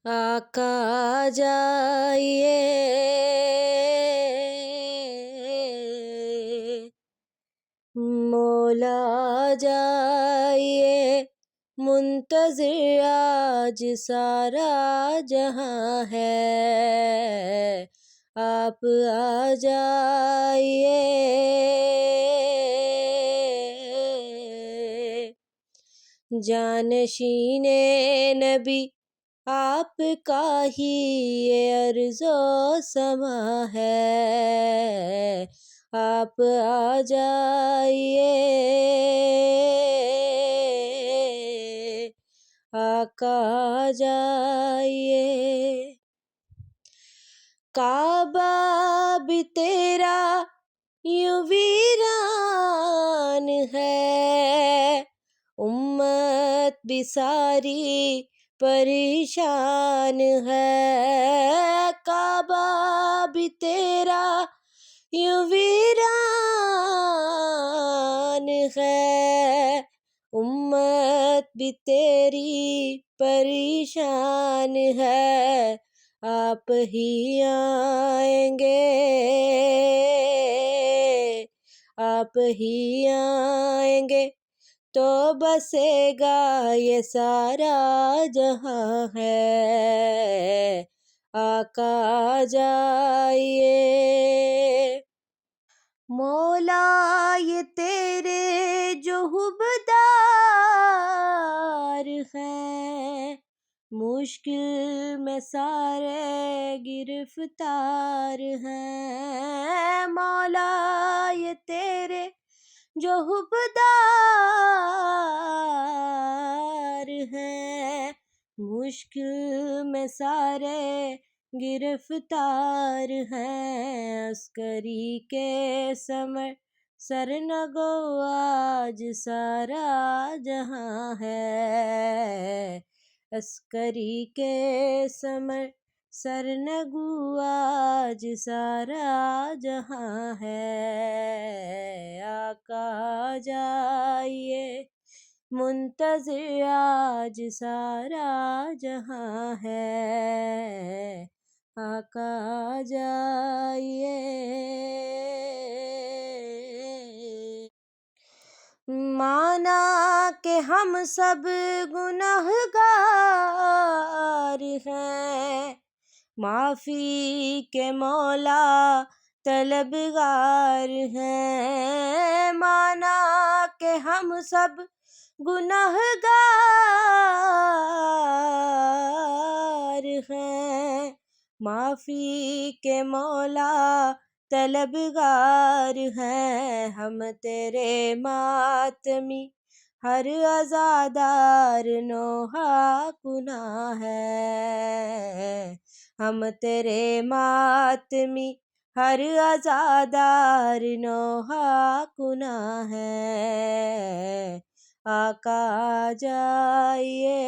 آقا جائیے مولا جائیے، منتظر آج سارا جہاں ہے، آپ آ جائیے، جانشین نبی آپ کا ہی یہ عرض و سما ہے، آپ آ جائیے، آقا آ جائیے۔ کعبہ بھی تیرا یوں ویران ہے، امت بھی ساری پریشان ہے، کعبہ بھی تیرا یوں ویران ہے، امت بھی تیری پریشان ہے، آپ ہی آئیں گے، آپ ہی آئیں گے تو بسے گا یہ سارا جہاں ہے، آقا آ جائیے۔ مولا یہ تیرے جو حبدار ہیں، مشکل میں سارے گرفتار ہیں، مولا یہ تیرے جو حبدار ہیں، مشکل میں سارے گرفتار ہیں، عسکری کے سرنگو آج سارا جہاں ہے، عسکری کے سرنگو آج سارا جہاں ہے، آقا آ جائیے، منتظر آج سارا جہاں ہے، آقا آ جائیے۔ مانا کہ ہم سب گنہگار ہیں، معافی کے مولا طلبگار ہیں، مانا کہ ہم سب گنہگار ہیں، معافی کے مولا طلبگار ہیں، ہم تیرے ماتمی ہر عزادار نوحہ گناہ ہے، ہم تیرے ماتمی ہر عزادار نوحہ گناہ ہے، آقا آ جائیے،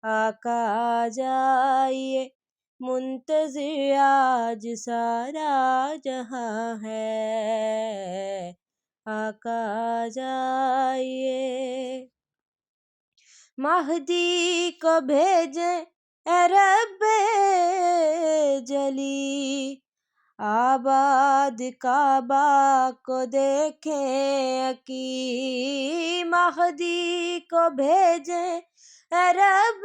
آقا آ جائیے، منتظر آج سارا جہاں ہے، آقا آ جائیے۔ مہدی کو بھیجیں اے رب جلی، آباد کعبہ کو دیکھیں اکی، مہدی کو بھیجیں اے رب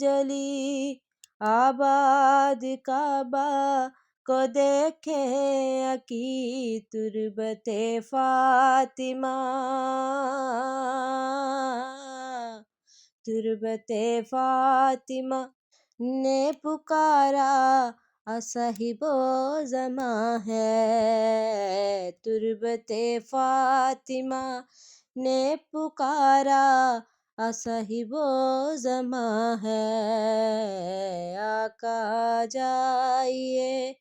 جلی، آباد کعبہ کو دیکھیں اکی، تربت فاطمہ تربت فاطمہ نے پکارا صاحب و زماں ہے، تربت فاطمہ نے پکارا صاحب و زماں ہے، آقا آ جائیے،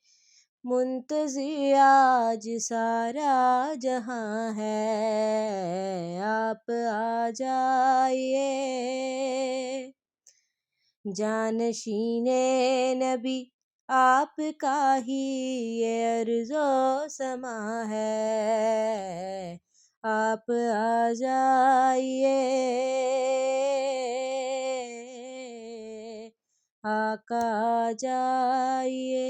منتظر آج سارا جہاں ہے، آپ آ جائیے، جانشین نبی آپ کا ہی یہ عرض و سما ہے، آپ آ جائیے آقا آ جائیے